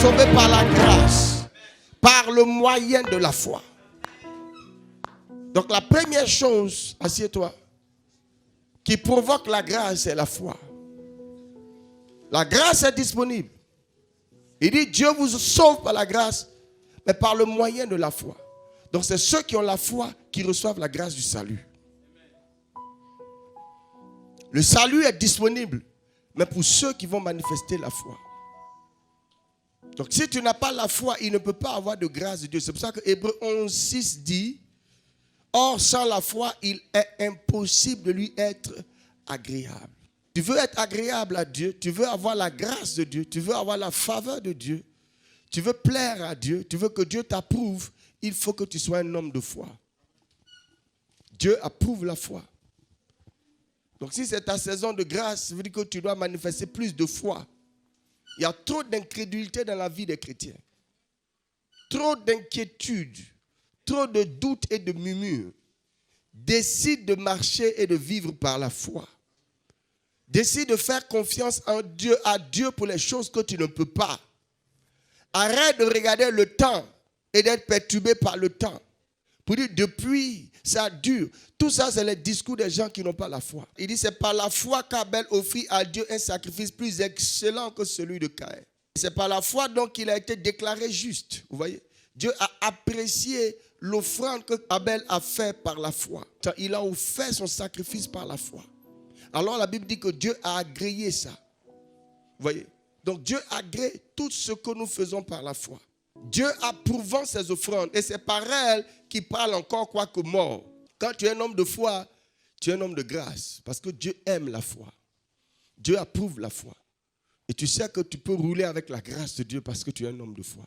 sauvé par la grâce, par le moyen de la foi. Donc la première chose, assieds-toi, qui provoque la grâce, c'est la foi. La grâce est disponible. Il dit, Dieu vous sauve par la grâce, mais par le moyen de la foi. Donc c'est ceux qui ont la foi qui reçoivent la grâce du salut. Le salut est disponible, mais pour ceux qui vont manifester la foi. Donc si tu n'as pas la foi, il ne peut pas avoir de grâce de Dieu. C'est pour ça que Hébreux 11:6 dit, or sans la foi, il est impossible de lui être agréable. Tu veux être agréable à Dieu, tu veux avoir la grâce de Dieu, tu veux avoir la faveur de Dieu, tu veux plaire à Dieu, tu veux que Dieu t'approuve, il faut que tu sois un homme de foi. Dieu approuve la foi. Donc si c'est ta saison de grâce, ça veut dire que tu dois manifester plus de foi. Il y a trop d'incrédulité dans la vie des chrétiens. Trop d'inquiétude, trop de doutes et de murmures. Décide de marcher et de vivre par la foi. Décide de faire confiance en Dieu, à Dieu pour les choses que tu ne peux pas. Arrête de regarder le temps et d'être perturbé par le temps. Pour dire depuis, ça dure. Tout ça, c'est les discours des gens qui n'ont pas la foi. Il dit, c'est par la foi qu'Abel offrit à Dieu un sacrifice plus excellent que celui de Caïn. C'est par la foi donc qu'il a été déclaré juste. Vous voyez? Dieu a apprécié l'offrande que Abel a fait par la foi. Il a offert son sacrifice par la foi. Alors la Bible dit que Dieu a agréé ça. Vous voyez? Donc Dieu agrée tout ce que nous faisons par la foi. Dieu approuvant ses offrandes. Et c'est par elle qu'il parle encore quoi que mort. Quand tu es un homme de foi, tu es un homme de grâce. Parce que Dieu aime la foi. Dieu approuve la foi. Et tu sais que tu peux rouler avec la grâce de Dieu parce que tu es un homme de foi.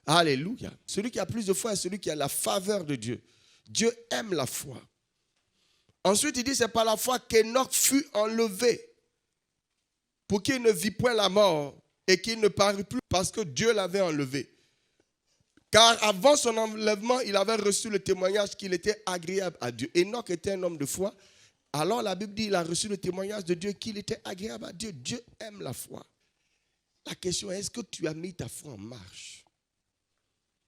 Alléluia. Celui qui a plus de foi est celui qui a la faveur de Dieu. Dieu aime la foi. Ensuite, il dit, c'est par la foi qu'Enoch fut enlevé pour qu'il ne vit point la mort et qu'il ne parut plus parce que Dieu l'avait enlevé. Car avant son enlèvement, il avait reçu le témoignage qu'il était agréable à Dieu. Enoch était un homme de foi. Alors la Bible dit, il a reçu le témoignage de Dieu qu'il était agréable à Dieu. Dieu aime la foi. La question est, est-ce que tu as mis ta foi en marche?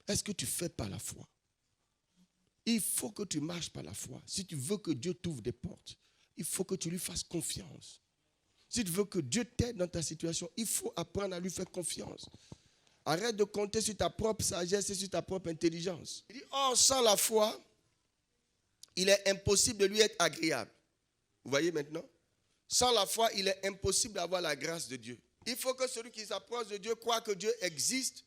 Est-ce que tu fais par la foi? Il faut que tu marches par la foi. Si tu veux que Dieu t'ouvre des portes, il faut que tu lui fasses confiance. Si tu veux que Dieu t'aide dans ta situation, il faut apprendre à lui faire confiance. Arrête de compter sur ta propre sagesse et sur ta propre intelligence. Il dit, or, sans la foi, il est impossible de lui être agréable. Vous voyez maintenant? Sans la foi, il est impossible d'avoir la grâce de Dieu. Il faut que celui qui s'approche de Dieu croit que Dieu existe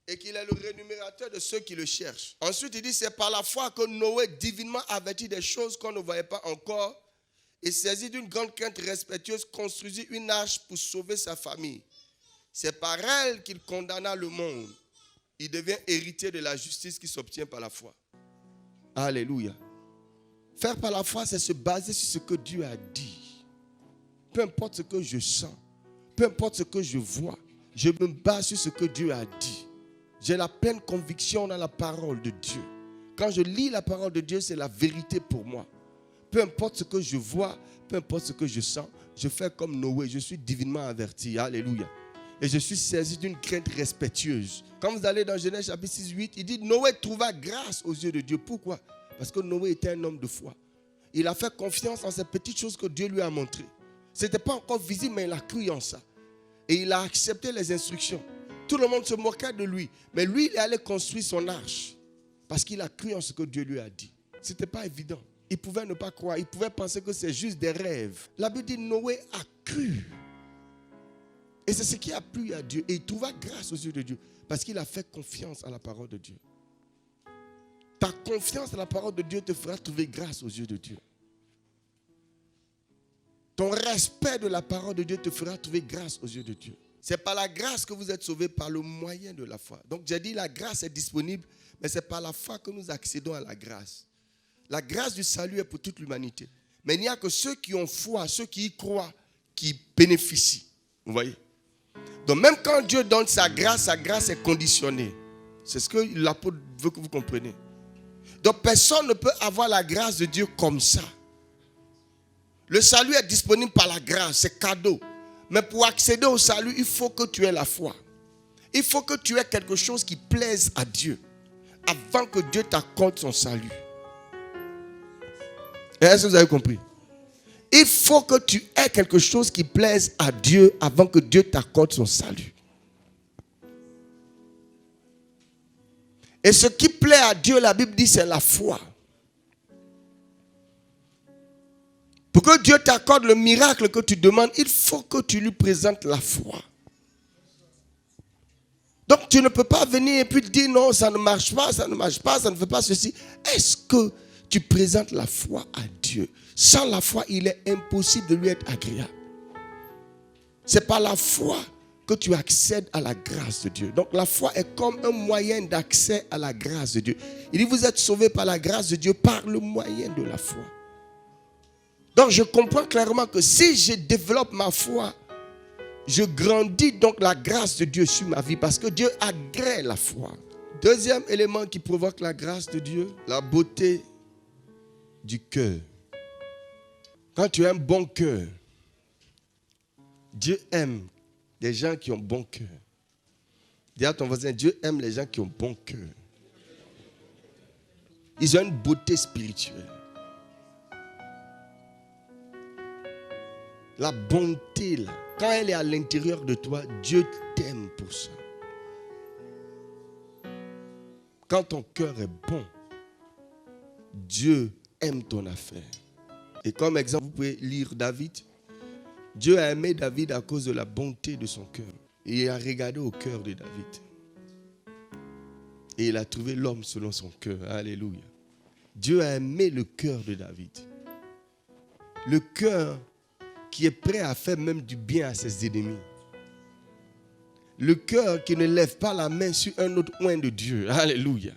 et qu'il est le rémunérateur de ceux qui le cherchent. Ensuite, il dit, c'est par la foi que Noé, divinement averti des choses qu'on ne voyait pas encore, et saisi d'une grande crainte respectueuse, construisit une arche pour sauver sa famille. C'est par elle qu'il condamna le monde. Il devient héritier de la justice qui s'obtient par la foi. Alléluia. Faire par la foi, c'est se baser sur ce que Dieu a dit. Peu importe ce que je sens, peu importe ce que je vois, je me base sur ce que Dieu a dit. J'ai la pleine conviction dans la parole de Dieu. Quand je lis la parole de Dieu, c'est la vérité pour moi. Peu importe ce que je vois, peu importe ce que je sens, je fais comme Noé, je suis divinement averti. Alléluia. Et je suis saisi d'une crainte respectueuse. Quand vous allez dans Genèse chapitre 6, 8, il dit Noé trouva grâce aux yeux de Dieu. Pourquoi? Parce que Noé était un homme de foi. Il a fait confiance en ces petites choses que Dieu lui a montrées. Ce n'était pas encore visible, mais il a cru en ça. Et il a accepté les instructions. Tout le monde se moquait de lui. Mais lui, il est allé construire son arche. Parce qu'il a cru en ce que Dieu lui a dit. Ce n'était pas évident. Il pouvait ne pas croire. Il pouvait penser que c'est juste des rêves. La Bible dit Noé a cru. Et c'est ce qui a plu à Dieu. Et il trouva grâce aux yeux de Dieu. Parce qu'il a fait confiance à la parole de Dieu. Ta confiance à la parole de Dieu te fera trouver grâce aux yeux de Dieu. Ton respect de la parole de Dieu te fera trouver grâce aux yeux de Dieu. C'est par la grâce que vous êtes sauvés, par le moyen de la foi. Donc j'ai dit la grâce est disponible, mais c'est par la foi que nous accédons à la grâce. La grâce du salut est pour toute l'humanité. Mais il n'y a que ceux qui ont foi, ceux qui y croient, qui bénéficient. Vous voyez? Donc même quand Dieu donne sa grâce est conditionnée. C'est ce que l'apôtre veut que vous compreniez. Donc personne ne peut avoir la grâce de Dieu comme ça. Le salut est disponible par la grâce, c'est cadeau. Mais pour accéder au salut, il faut que tu aies la foi. Il faut que tu aies quelque chose qui plaise à Dieu avant que Dieu t'accorde son salut. Est-ce que vous avez compris? Il faut que tu aies quelque chose qui plaise à Dieu avant que Dieu t'accorde son salut. Et ce qui plaît à Dieu, la Bible dit, c'est la foi. Pour que Dieu t'accorde le miracle que tu demandes, il faut que tu lui présentes la foi. Donc tu ne peux pas venir et puis te dire non, ça ne marche pas, ça ne marche pas, ça ne fait pas ceci. Est-ce que tu présentes la foi à Dieu? Sans la foi, il est impossible de lui être agréable. C'est par la foi que tu accèdes à la grâce de Dieu. Donc la foi est comme un moyen d'accès à la grâce de Dieu. Il dit vous êtes sauvés par la grâce de Dieu par le moyen de la foi. Donc je comprends clairement que si je développe ma foi, je grandis donc la grâce de Dieu sur ma vie parce que Dieu agrée la foi. Deuxième élément qui provoque la grâce de Dieu, la beauté du cœur. Quand tu as un bon cœur, Dieu aime les gens qui ont bon cœur. Dis à ton voisin, Dieu aime les gens qui ont bon cœur. Ils ont une beauté spirituelle. La bonté, là, quand elle est à l'intérieur de toi, Dieu t'aime pour ça. Quand ton cœur est bon, Dieu aime ton affaire. Et comme exemple, vous pouvez lire David. Dieu a aimé David à cause de la bonté de son cœur. Et il a regardé au cœur de David. Et il a trouvé l'homme selon son cœur. Alléluia. Dieu a aimé le cœur de David. Le cœur qui est prêt à faire même du bien à ses ennemis. Le cœur qui ne lève pas la main sur un autre oint de Dieu. Alléluia.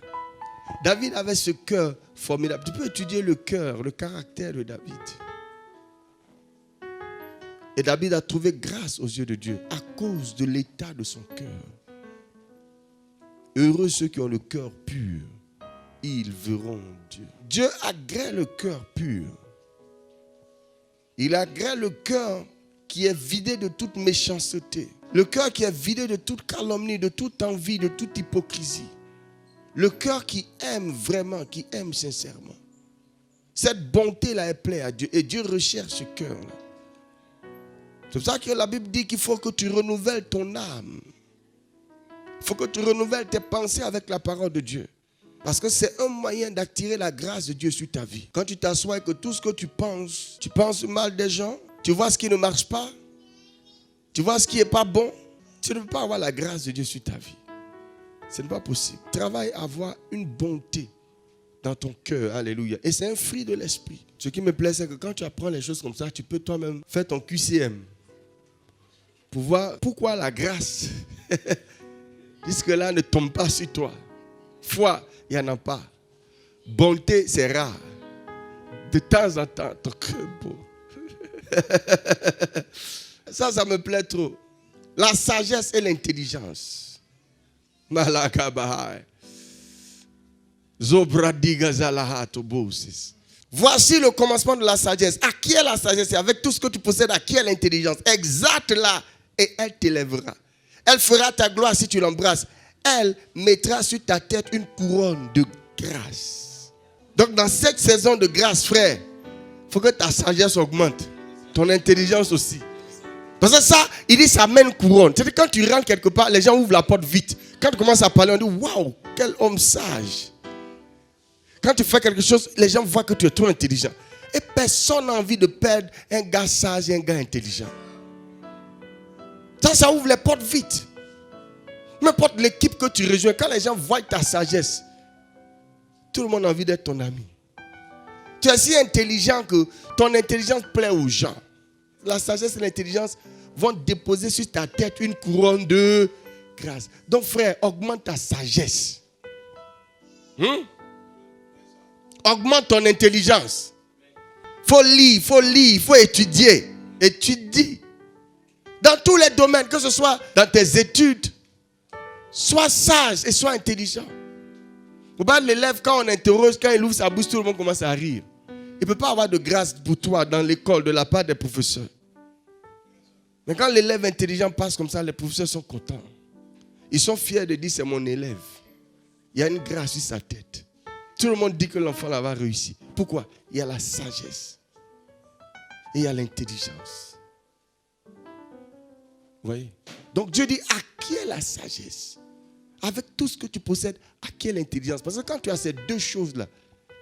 David avait ce cœur formidable. Tu peux étudier le cœur, le caractère de David. Et David a trouvé grâce aux yeux de Dieu à cause de l'état de son cœur. Heureux ceux qui ont le cœur pur, ils verront Dieu. Dieu agrée le cœur pur. Il agrée le cœur qui est vidé de toute méchanceté. Le cœur qui est vidé de toute calomnie, de toute envie, de toute hypocrisie. Le cœur qui aime vraiment, qui aime sincèrement. Cette bonté-là est plaît à Dieu. Et Dieu recherche ce cœur-là. C'est pour ça que la Bible dit qu'il faut que tu renouvelles ton âme. Il faut que tu renouvelles tes pensées avec la parole de Dieu. Parce que c'est un moyen d'attirer la grâce de Dieu sur ta vie. Quand tu t'assois et que tout ce que tu penses mal des gens, tu vois ce qui ne marche pas, tu vois ce qui n'est pas bon, tu ne peux pas avoir la grâce de Dieu sur ta vie. Ce n'est pas possible. Travaille à avoir une bonté dans ton cœur. Alléluia. Et c'est un fruit de l'esprit. Ce qui me plaît, c'est que quand tu apprends les choses comme ça, tu peux toi-même faire ton QCM. Pour voir pourquoi la grâce jusque-là ne tombe pas sur toi. Foi, il n'y en a pas. Bonté, c'est rare. De temps en temps, ton cœur est beau. Ça me plaît trop. La sagesse et l'intelligence. Malakabahai. Voici le commencement de la sagesse. À qui est la sagesse? Et avec tout ce que tu possèdes, à qui est l'intelligence? Exalte-la et elle t'élèvera. Elle fera ta gloire si tu l'embrasses. Elle mettra sur ta tête une couronne de grâce. Donc dans cette saison de grâce, frère, il faut que ta sagesse augmente. Ton intelligence aussi. Parce que ça, il dit ça mène couronne. C'est-à-dire quand tu rentres quelque part, les gens ouvrent la porte vite. Quand tu commences à parler, on dit waouh, quel homme sage. Quand tu fais quelque chose, les gens voient que tu es trop intelligent. Et personne n'a envie de perdre un gars sage et un gars intelligent. Ça ouvre les portes vite. N'importe l'équipe que tu rejoins, quand les gens voient ta sagesse, tout le monde a envie d'être ton ami. Tu es si intelligent que ton intelligence plaît aux gens. La sagesse et l'intelligence vont déposer sur ta tête une couronne de grâce. Donc frère, augmente ta sagesse. Augmente ton intelligence. Faut lire, faut étudier. Étudie. Dans tous les domaines, que ce soit dans tes études, sois sage et sois intelligent. Vous voyez l'élève, quand on interroge, quand il ouvre sa bouche, tout le monde commence à rire. Il ne peut pas avoir de grâce pour toi dans l'école de la part des professeurs. Mais quand l'élève intelligent passe comme ça, les professeurs sont contents. Ils sont fiers de dire c'est mon élève. Il y a une grâce sur sa tête. Tout le monde dit que l'enfant là va réussir. Pourquoi? Il y a la sagesse. Et il y a l'intelligence. Vous voyez? Donc Dieu dit, à qui est la sagesse? Avec tout ce que tu possèdes, à qui est l'intelligence? Parce que quand tu as ces deux choses-là,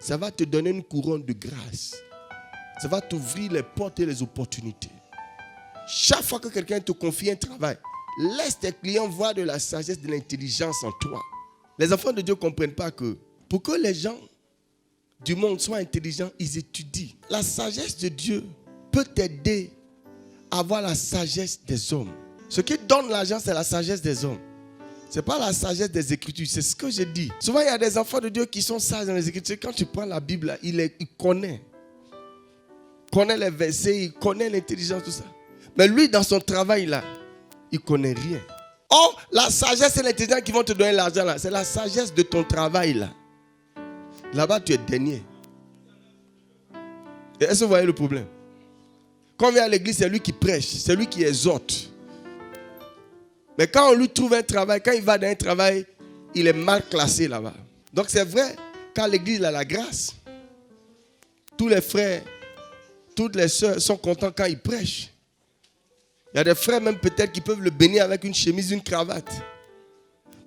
ça va te donner une couronne de grâce. Ça va t'ouvrir les portes et les opportunités. Chaque fois que quelqu'un te confie un travail, laisse tes clients voir de la sagesse, de l'intelligence en toi. Les enfants de Dieu ne comprennent pas que pour que les gens du monde soient intelligents, ils étudient. La sagesse de Dieu peut t'aider à avoir la sagesse des hommes. Ce qui donne l'argent, c'est la sagesse des hommes. Ce n'est pas la sagesse des Écritures, c'est ce que je dis. Souvent, il y a des enfants de Dieu qui sont sages dans les Écritures. Quand tu prends la Bible, il connaît. Il connaît les versets, il connaît l'intelligence, tout ça. Mais lui, dans son travail, là, il ne connaît rien. Or, la sagesse et l'intelligence qui vont te donner l'argent, là, c'est la sagesse de ton travail, là. Là-bas, tu es dernier. Et est-ce que vous voyez le problème? Quand on vient à l'église, c'est lui qui prêche, c'est lui qui exhorte. Mais quand on lui trouve un travail, quand il va dans un travail, il est mal classé là-bas. Donc c'est vrai, quand l'église a la grâce, tous les frères, toutes les sœurs sont contents quand il prêche. Il y a des frères même peut-être qui peuvent le bénir avec une chemise, une cravate.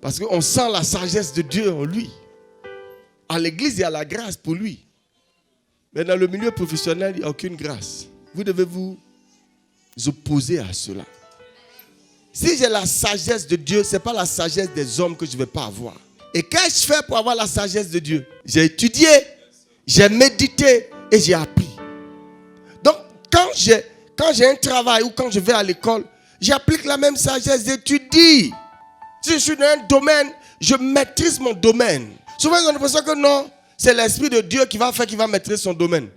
Parce qu'on sent la sagesse de Dieu en lui. À l'église, il y a la grâce pour lui. Mais dans le milieu professionnel, il n'y a aucune grâce. Vous devez vous opposer à cela. Si j'ai la sagesse de Dieu, ce n'est pas la sagesse des hommes que je ne vais pas avoir. Et qu'est-ce que je fais pour avoir la sagesse de Dieu? J'ai étudié, j'ai médité et j'ai appris. Donc, quand j'ai un travail ou quand je vais à l'école, j'applique la même sagesse, j'étudie. Si je suis dans un domaine, je maîtrise mon domaine. Souvent, on a l'impression que non, c'est l'Esprit de Dieu qui va faire, qui va maîtriser son domaine.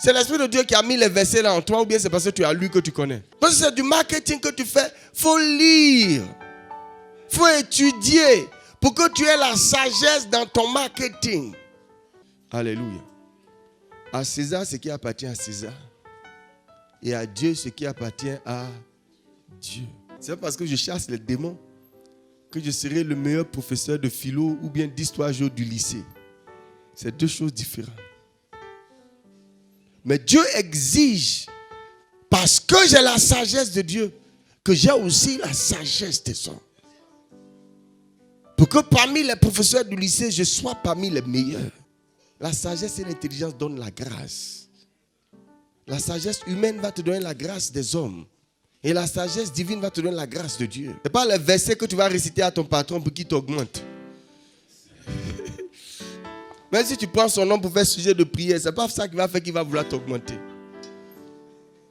C'est l'Esprit de Dieu qui a mis les versets là en toi, ou bien c'est parce que tu as lu que tu connais. Parce que c'est du marketing que tu fais, il faut lire. Il faut étudier pour que tu aies la sagesse dans ton marketing. Alléluia. À César, ce qui appartient à César. Et à Dieu, ce qui appartient à Dieu. C'est pas parce que je chasse les démons que je serai le meilleur professeur de philo ou bien d'histoire géo du lycée. C'est deux choses différentes. Mais Dieu exige, parce que j'ai la sagesse de Dieu, que j'ai aussi la sagesse des hommes. Pour que parmi les professeurs du lycée, je sois parmi les meilleurs. La sagesse et l'intelligence donnent la grâce. La sagesse humaine va te donner la grâce des hommes. Et la sagesse divine va te donner la grâce de Dieu. Ce n'est pas le verset que tu vas réciter à ton patron pour qu'il t'augmente. Même si tu prends son nom pour faire sujet de prière, ce n'est pas ça qui va faire qu'il va vouloir t'augmenter.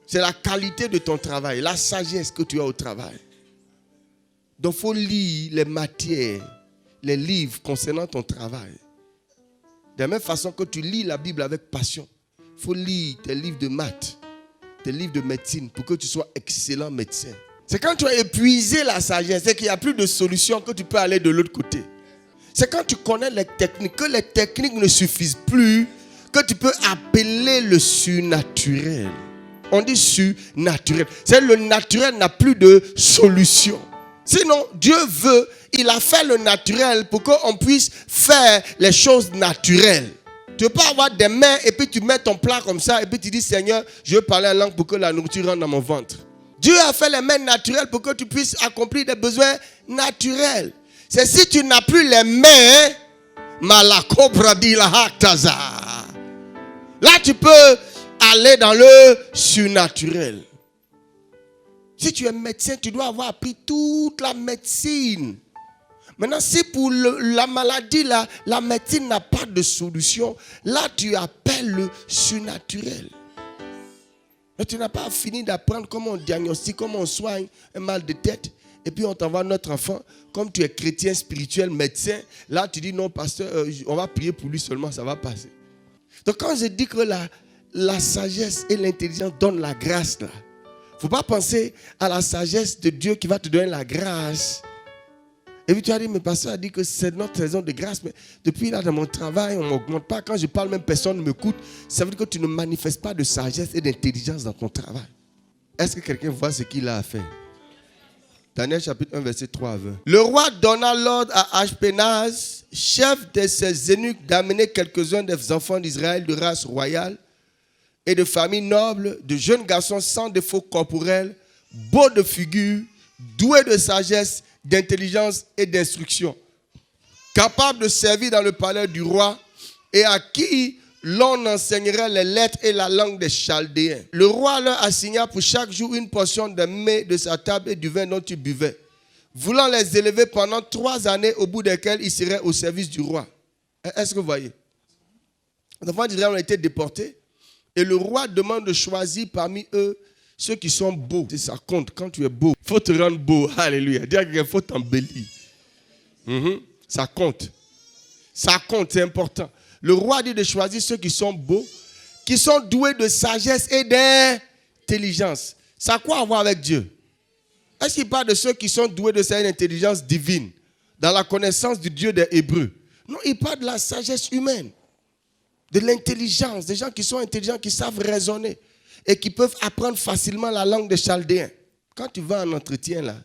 C'est la qualité de ton travail, la sagesse que tu as au travail. Donc il faut lire les matières, les livres concernant ton travail. De la même façon que tu lis la Bible avec passion, il faut lire tes livres de maths, tes livres de médecine pour que tu sois excellent médecin. C'est quand tu as épuisé la sagesse, c'est qu'il n'y a plus de solution que tu peux aller de l'autre côté. C'est quand tu connais les techniques, que les techniques ne suffisent plus, que tu peux appeler le surnaturel. On dit surnaturel. C'est le naturel n'a plus de solution. Sinon, Dieu veut, il a fait le naturel pour qu'on puisse faire les choses naturelles. Tu ne peux pas avoir des mains et puis tu mets ton plat comme ça et puis tu dis, Seigneur, je veux parler en langue pour que la nourriture rentre dans mon ventre. Dieu a fait les mains naturelles pour que tu puisses accomplir des besoins naturels. C'est si tu n'as plus les mains, là tu peux aller dans le surnaturel. Si tu es médecin, tu dois avoir appris toute la médecine. Maintenant, si pour la maladie, la médecine n'a pas de solution, là tu appelles le surnaturel. Mais tu n'as pas fini d'apprendre comment on diagnostique, comment on soigne un mal de tête. Et puis on t'envoie notre enfant, comme tu es chrétien, spirituel, médecin, là tu dis non pasteur, on va prier pour lui seulement, ça va passer. Donc quand je dis que la sagesse et l'intelligence donnent la grâce là, il ne faut pas penser à la sagesse de Dieu qui va te donner la grâce. Et puis tu as dit, mais pasteur a dit que c'est notre raison de grâce, mais depuis là dans mon travail, on ne m'augmente pas. Quand je parle, même personne ne m'écoute. Ça veut dire que tu ne manifestes pas de sagesse et d'intelligence dans ton travail. Est-ce que quelqu'un voit ce qu'il a à faire? Daniel chapitre 1, verset 3 à 20. Le roi donna l'ordre à Ashpenaz, chef de ses eunuques, d'amener quelques-uns des enfants d'Israël de race royale et de famille noble, de jeunes garçons sans défaut corporel, beaux de figure, doués de sagesse, d'intelligence et d'instruction, capables de servir dans le palais du roi et à qui l'on enseignerait les lettres et la langue des Chaldéens. Le roi leur assigna pour chaque jour une portion de mets de sa table et du vin dont ils buvaient, voulant les élever pendant 3 années au bout desquelles ils seraient au service du roi. Est-ce que vous voyez? Les enfants d'Israël ont été déportés et le roi demande de choisir parmi eux ceux qui sont beaux. Ça compte quand tu es beau. Il faut te rendre beau. Alléluia. Dire qu'il faut t'embellir. Ça compte. Ça compte, c'est important. Le roi dit de choisir ceux qui sont beaux, qui sont doués de sagesse et d'intelligence. Ça a quoi à voir avec Dieu? Est-ce qu'il parle de ceux qui sont doués de cette intelligence divine, dans la connaissance du Dieu des Hébreux? Non, il parle de la sagesse humaine, de l'intelligence, des gens qui sont intelligents, qui savent raisonner et qui peuvent apprendre facilement la langue des Chaldéens. Quand tu vas en entretien, là,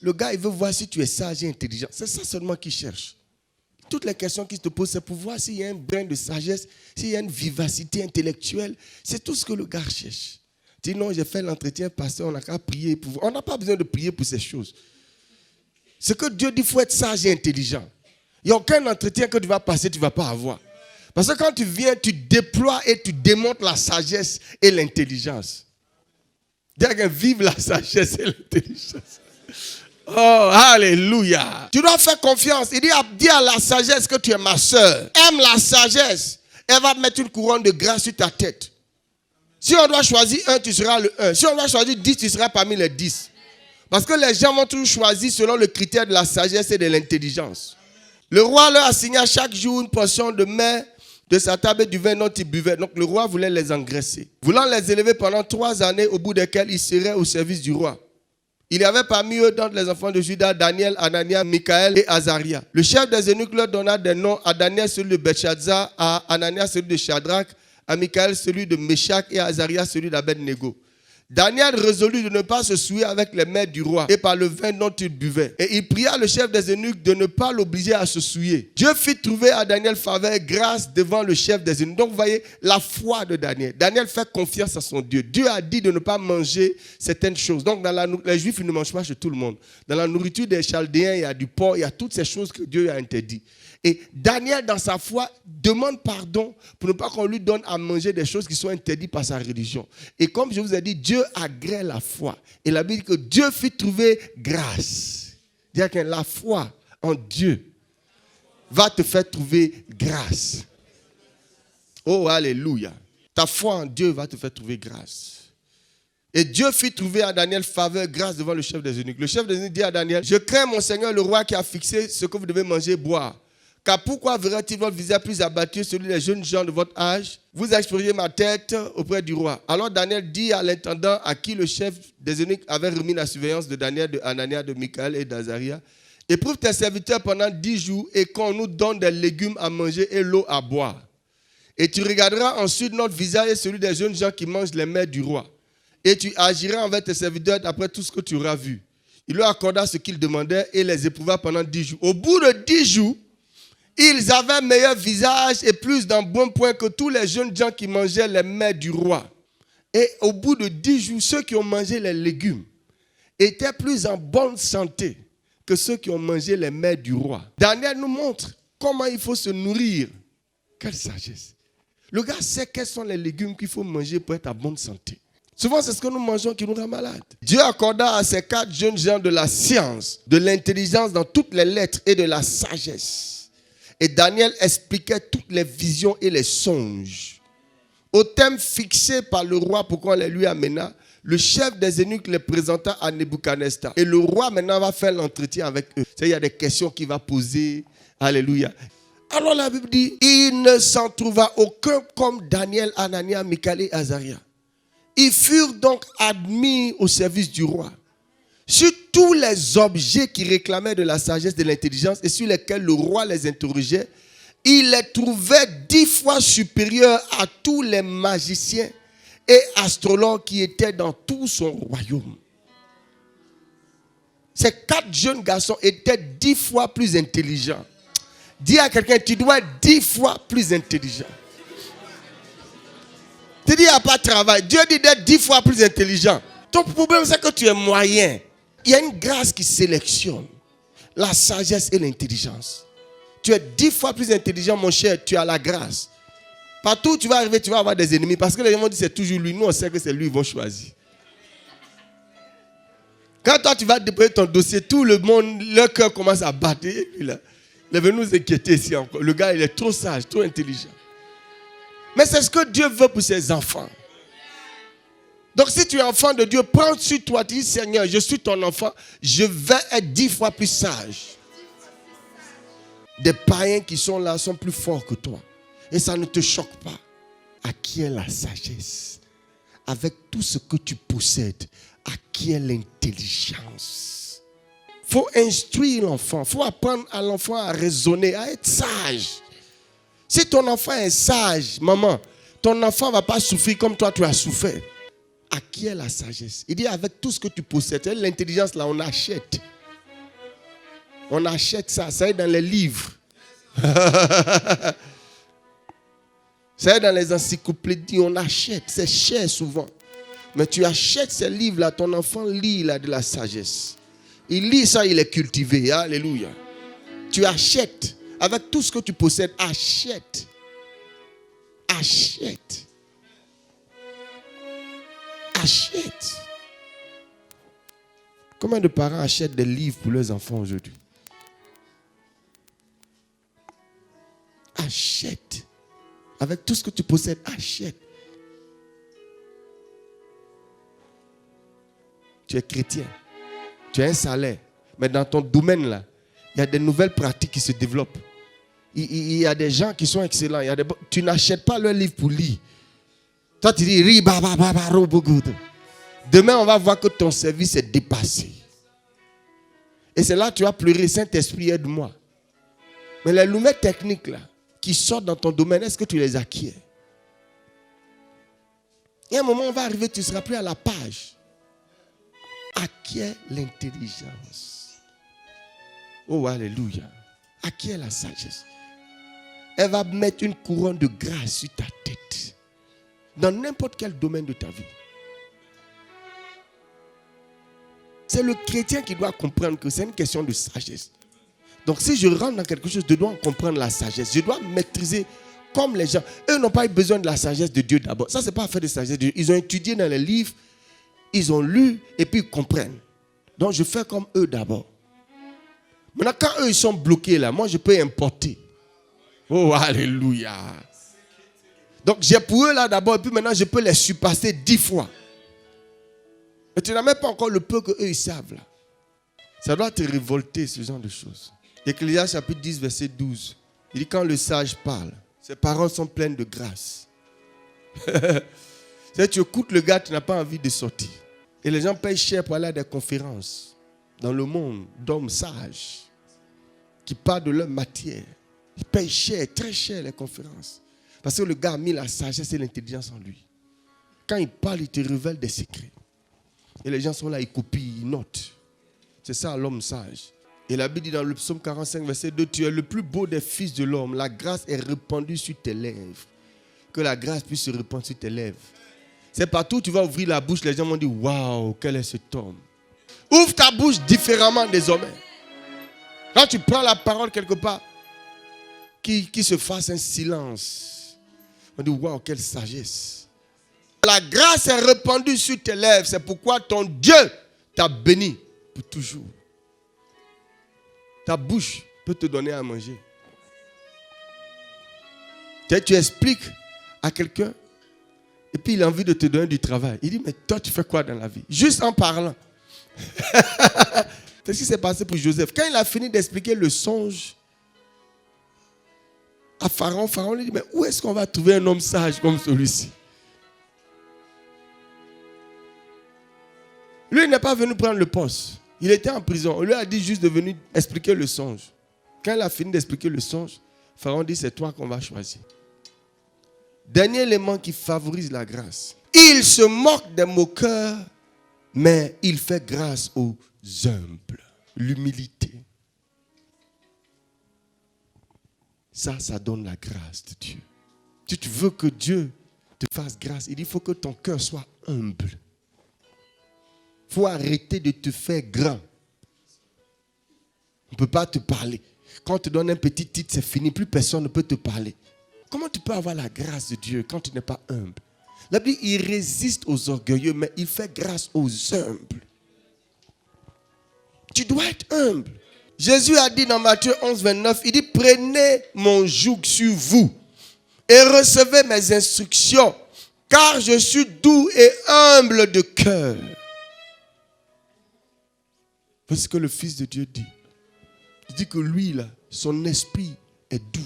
le gars, il veut voir si tu es sage et intelligent. C'est ça seulement qu'il cherche. Toutes les questions qu'il te pose, c'est pour voir s'il y a un brin de sagesse, s'il y a une vivacité intellectuelle. C'est tout ce que le gars cherche. Dis non, j'ai fait l'entretien, pasteur, on n'a qu'à prier pour vous. On n'a pas besoin de prier pour ces choses. Ce que Dieu dit, il faut être sage et intelligent. Il n'y a aucun entretien que tu vas passer, tu ne vas pas avoir. Parce que quand tu viens, tu déploies et tu démontres la sagesse et l'intelligence. Dis à quelqu'un, vive la sagesse et l'intelligence. Oh, alléluia. Tu dois faire confiance. Il dit, dis à la sagesse que tu es ma soeur. Aime la sagesse. Elle va mettre une couronne de grâce sur ta tête. Si on doit choisir un, tu seras le 1. Si on doit choisir 10, tu seras parmi les 10. Parce que les gens vont toujours choisir selon le critère de la sagesse et de l'intelligence. Le roi leur assigna chaque jour une portion de mets de sa table et du vin dont ils buvaient. Donc le roi voulait les engraisser. Voulant les élever pendant 3 années, au bout desquelles ils seraient au service du roi. Il y avait parmi eux, d'entre les enfants de Juda, Daniel, Anania, Michaël et Azaria. Le chef des eunuques leur donna des noms: à Daniel celui de Belshazzar, à Anania celui de Shadrach, à Michaël celui de Meshach et à Azaria celui d'Abed-Nego. Daniel résolut de ne pas se souiller avec les mets du roi et par le vin dont il buvait. Et il pria le chef des eunuques de ne pas l'obliger à se souiller. Dieu fit trouver à Daniel faveur et grâce devant le chef des eunuques. Donc vous voyez la foi de Daniel. Daniel fait confiance à son Dieu. Dieu a dit de ne pas manger certaines choses. Donc les Juifs ils ne mangent pas chez tout le monde. Dans la nourriture des Chaldéens, il y a du porc, il y a toutes ces choses que Dieu a interdit. Et Daniel, dans sa foi, demande pardon pour ne pas qu'on lui donne à manger des choses qui sont interdites par sa religion. Et comme je vous ai dit, Dieu agrée la foi. Et la Bible dit que Dieu fit trouver grâce. C'est-à-dire que la foi en Dieu va te faire trouver grâce. Oh, alléluia. Ta foi en Dieu va te faire trouver grâce. Et Dieu fit trouver à Daniel faveur, grâce devant le chef des eunuques. Le chef des eunuques dit à Daniel: je crains mon Seigneur le roi qui a fixé ce que vous devez manger et boire. Car pourquoi verrait-il votre visage plus abattu, celui des jeunes gens de votre âge? Vous exploriez ma tête auprès du roi. Alors Daniel dit à l'intendant à qui le chef des eunuques avait remis la surveillance de Daniel, de Anania, de Michaël et d'Azaria: éprouve tes serviteurs pendant 10 jours et qu'on nous donne des légumes à manger et l'eau à boire. Et tu regarderas ensuite notre visage et celui des jeunes gens qui mangent les mets du roi. Et tu agiras envers tes serviteurs d'après tout ce que tu auras vu. Il leur accorda ce qu'ils demandaient et les éprouva pendant 10 jours. Au bout de 10 jours, ils avaient un meilleur visage et plus d'embonpoint que tous les jeunes gens qui mangeaient les mets du roi. Et au bout de 10 jours, ceux qui ont mangé les légumes étaient plus en bonne santé que ceux qui ont mangé les mets du roi. Daniel nous montre comment il faut se nourrir. Quelle sagesse. Le gars sait quels sont les légumes qu'il faut manger pour être en bonne santé. Souvent, c'est ce que nous mangeons qui nous rend malades. Dieu accorda à ces 4 jeunes gens de la science, de l'intelligence dans toutes les lettres et de la sagesse. Et Daniel expliquait toutes les visions et les songes. Au thème fixé par le roi pour qu'on les lui amena, le chef des eunuques les présenta à Nebuchadnezzar. Et le roi maintenant va faire l'entretien avec eux. Il y a des questions qu'il va poser. Alléluia. Alors la Bible dit, il ne s'en trouva aucun comme Daniel, Anania, Michaël et Azaria. Ils furent donc admis au service du roi. Sur tous les objets qui réclamaient de la sagesse, de l'intelligence et sur lesquels le roi les interrogeait, il les trouvait 10 fois supérieurs à tous les magiciens et astrologues qui étaient dans tout son royaume. Ces 4 jeunes garçons étaient 10 fois plus intelligents. Dis à quelqu'un, tu dois être 10 fois plus intelligent. Tu dis, il n'y a pas de travail. Dieu dit d'être 10 fois plus intelligent. Ton problème, c'est que tu es moyen. Il y a une grâce qui sélectionne la sagesse et l'intelligence. Tu es 10 fois plus intelligent, mon cher, tu as la grâce. Partout où tu vas arriver, tu vas avoir des ennemis. Parce que les gens vont dire c'est toujours lui. Nous, on sait que c'est lui, ils vont choisir. Quand toi, tu vas déposer ton dossier, tout le monde, leur cœur commence à battre. Et lui, là, il est venu nous inquiéter ici encore. Le gars, il est trop sage, trop intelligent. Mais c'est ce que Dieu veut pour ses enfants. Donc si tu es enfant de Dieu, prends sur toi, dis Seigneur, je suis ton enfant, je vais être 10 fois plus sage. Des païens qui sont là sont plus forts que toi. Et ça ne te choque pas. Acquiert la sagesse. Avec tout ce que tu possèdes, acquiert l'intelligence. Il faut instruire l'enfant. Il faut apprendre à l'enfant à raisonner, à être sage. Si ton enfant est sage, maman, ton enfant ne va pas souffrir comme toi tu as souffert. Acquiert la sagesse. Il dit avec tout ce que tu possèdes. L'intelligence là, on achète. On achète ça. Ça est dans les livres. Ça est dans les encyclopédies. On achète. C'est cher souvent. Mais tu achètes ces livres-là. Ton enfant lit, il a de la sagesse. Il lit ça, il est cultivé. Alléluia. Tu achètes. Avec tout ce que tu possèdes, achète. Achète. Achète. Combien de parents achètent des livres pour leurs enfants aujourd'hui? Achète. Avec tout ce que tu possèdes, achète. Tu es chrétien. Tu as un salaire. Mais dans ton domaine là, il y a des nouvelles pratiques qui se développent. Il y a des gens qui sont excellents. Tu n'achètes pas leur livre pour lire. Toi, tu dis, demain, on va voir que ton service est dépassé. Et c'est là que tu vas pleurer, Saint-Esprit, aide-moi. Mais les nouvelles techniques là, qui sortent dans ton domaine, est-ce que tu les acquiers? Et à un moment, on va arriver, tu ne seras plus à la page. Acquiert l'intelligence. Oh, alléluia. Acquiert la sagesse. Elle va mettre une couronne de grâce sur ta tête. Dans n'importe quel domaine de ta vie. C'est le chrétien qui doit comprendre que c'est une question de sagesse. Donc si je rentre dans quelque chose, je dois comprendre la sagesse. Je dois maîtriser comme les gens. Eux n'ont pas eu besoin de la sagesse de Dieu d'abord. Ça, ce n'est pas affaire de sagesse de Dieu. Ils ont étudié dans les livres, ils ont lu et puis ils comprennent. Donc je fais comme eux d'abord. Maintenant, quand eux ils sont bloqués là, moi je peux importer. Oh, alléluia. Donc j'ai pour eux là d'abord, et puis maintenant je peux les surpasser 10 fois. Mais tu n'as même pas encore le peu qu'eux ils savent là. Ça doit te révolter, ce genre de choses. Ecclésiaste chapitre 10, verset 12. Il dit quand le sage parle, ses paroles sont pleines de grâce. Tu écoutes le gars, tu n'as pas envie de sortir. Et les gens payent cher pour aller à des conférences dans le monde d'hommes sages qui parlent de leur matière. Ils payent cher, très cher les conférences. Parce que le gars a mis la sagesse et l'intelligence en lui. Quand il parle, il te révèle des secrets. Et les gens sont là, ils copient, ils notent. C'est ça l'homme sage. Et la Bible dit dans le psaume 45, verset 2, tu es le plus beau des fils de l'homme. La grâce est répandue sur tes lèvres. Que la grâce puisse se répandre sur tes lèvres. C'est partout où tu vas ouvrir la bouche, les gens vont dire, waouh, quel est cet homme. Ouvre ta bouche différemment désormais. Quand tu prends la parole quelque part, qui se fasse un silence. On dit, waouh, quelle sagesse. La grâce est répandue sur tes lèvres. C'est pourquoi ton Dieu t'a béni pour toujours. Ta bouche peut te donner à manger. Tu expliques à quelqu'un et puis il a envie de te donner du travail. Il dit, mais toi tu fais quoi dans la vie? Juste en parlant. C'est ce qui s'est passé pour Joseph. Quand il a fini d'expliquer le songe à Pharaon, Pharaon lui dit, mais où est-ce qu'on va trouver un homme sage comme celui-ci? Lui, il n'est pas venu prendre le poste. Il était en prison. On lui a dit juste de venir expliquer le songe. Quand il a fini d'expliquer le songe, Pharaon dit, c'est toi qu'on va choisir. Dernier élément qui favorise la grâce. Il se moque des moqueurs, mais il fait grâce aux humbles. L'humilité. Ça donne la grâce de Dieu. Si tu veux que Dieu te fasse grâce, il faut que ton cœur soit humble. Il faut arrêter de te faire grand. On ne peut pas te parler. Quand on te donne un petit titre, c'est fini. Plus personne ne peut te parler. Comment tu peux avoir la grâce de Dieu quand tu n'es pas humble? La Bible, il résiste aux orgueilleux, mais il fait grâce aux humbles. Tu dois être humble. Jésus a dit dans Matthieu 11, 29, il dit, prenez mon joug sur vous et recevez mes instructions, car je suis doux et humble de cœur. Parce que le Fils de Dieu dit. Il dit que lui, là, son esprit est doux.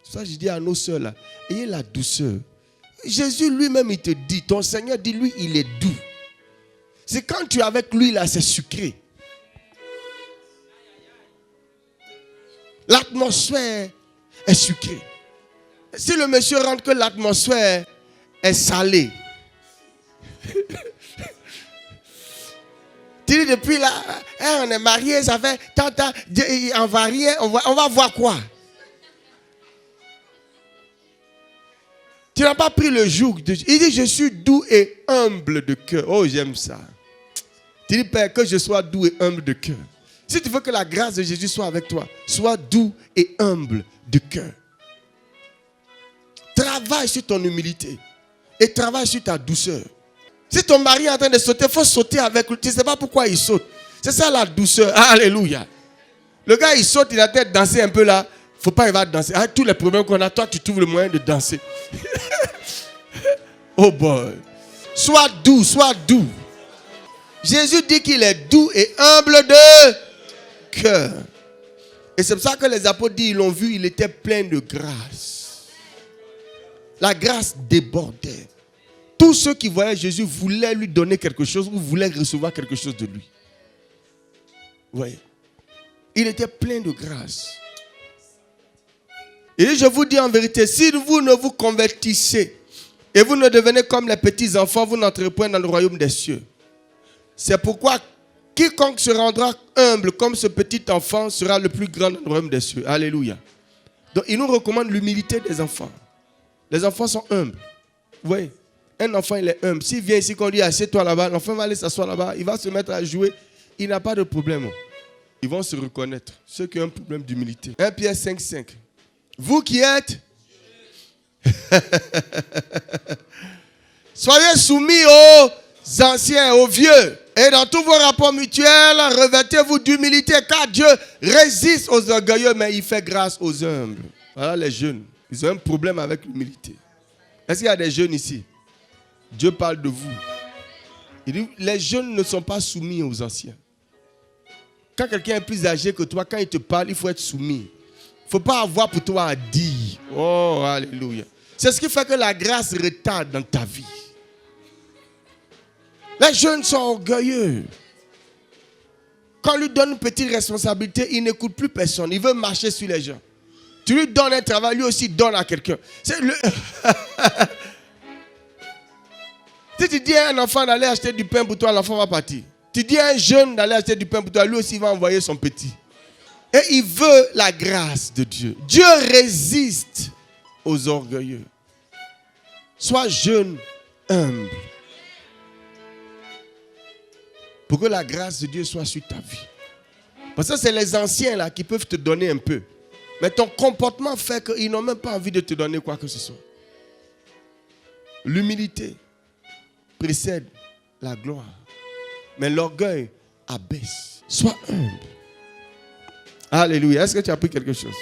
C'est ça que je dis à nos sœurs, là, ayez la douceur. Jésus lui-même, il te dit, ton Seigneur dit, lui, il est doux. C'est quand tu es avec lui, là, c'est sucré. L'atmosphère est sucrée. Si le monsieur rentre que l'atmosphère est salée, tu dis depuis là, hein, on est mariés, ça fait tant, on va rien, on va voir quoi? Tu n'as pas pris le joug. Il dit, je suis doux et humble de cœur. Oh, j'aime ça. Tu dis, Père, que je sois doux et humble de cœur. Si tu veux que la grâce de Jésus soit avec toi, sois doux et humble de cœur. Travaille sur ton humilité et travaille sur ta douceur. Si ton mari est en train de sauter, il faut sauter avec lui. Tu ne sais pas pourquoi il saute. C'est ça la douceur. Alléluia. Le gars, il saute, il a peut-être dansé un peu là. Il ne faut pas qu'il va danser. Avec tous les problèmes qu'on a, toi, tu trouves le moyen de danser. Oh boy. Sois doux, sois doux. Jésus dit qu'il est doux et humble de cœur. Et c'est pour ça que les apôtres disent, ils l'ont vu, il était plein de grâce. La grâce débordait. Tous ceux qui voyaient Jésus voulaient lui donner quelque chose ou voulaient recevoir quelque chose de lui. Vous voyez? Il était plein de grâce. Et je vous dis en vérité, si vous ne vous convertissez et vous ne devenez comme les petits enfants, vous n'entrez point dans le royaume des cieux. C'est pourquoi quiconque se rendra humble comme ce petit enfant sera le plus grand dans le royaume des cieux. Alléluia. Donc il nous recommande l'humilité des enfants. Les enfants sont humbles. Vous voyez? Un enfant, il est humble. S'il vient ici, qu'on dit assieds-toi là-bas, l'enfant va aller s'asseoir là-bas, il va se mettre à jouer. Il n'a pas de problème. Ils vont se reconnaître. Ceux qui ont un problème d'humilité. 1 Pierre 5, 5. Vous qui êtes, soyez soumis aux anciens, aux vieux. Et dans tous vos rapports mutuels, revêtez-vous d'humilité, car Dieu résiste aux orgueilleux, mais il fait grâce aux humbles. Voilà les jeunes. Ils ont un problème avec l'humilité. Est-ce qu'il y a des jeunes ici? Dieu parle de vous. Il dit, les jeunes ne sont pas soumis aux anciens. Quand quelqu'un est plus âgé que toi, quand il te parle, il faut être soumis. Il ne faut pas avoir pour toi à dire. Oh, alléluia. C'est ce qui fait que la grâce retarde dans ta vie. Les jeunes sont orgueilleux. Quand on lui donne une petite responsabilité, il n'écoute plus personne. Il veut marcher sur les gens. Tu lui donnes un travail, lui aussi donne à quelqu'un. C'est le... Si tu dis à un enfant d'aller acheter du pain pour toi, l'enfant va partir. Tu dis à un jeune d'aller acheter du pain pour toi, lui aussi va envoyer son petit. Et il veut la grâce de Dieu. Dieu résiste aux orgueilleux. Sois jeune, humble. Pour que la grâce de Dieu soit sur ta vie. Parce que c'est les anciens là qui peuvent te donner un peu. Mais ton comportement fait qu'ils n'ont même pas envie de te donner quoi que ce soit. L'humilité précède la gloire. Mais l'orgueil abaisse. Sois humble. Alléluia. Est-ce que tu as appris quelque chose?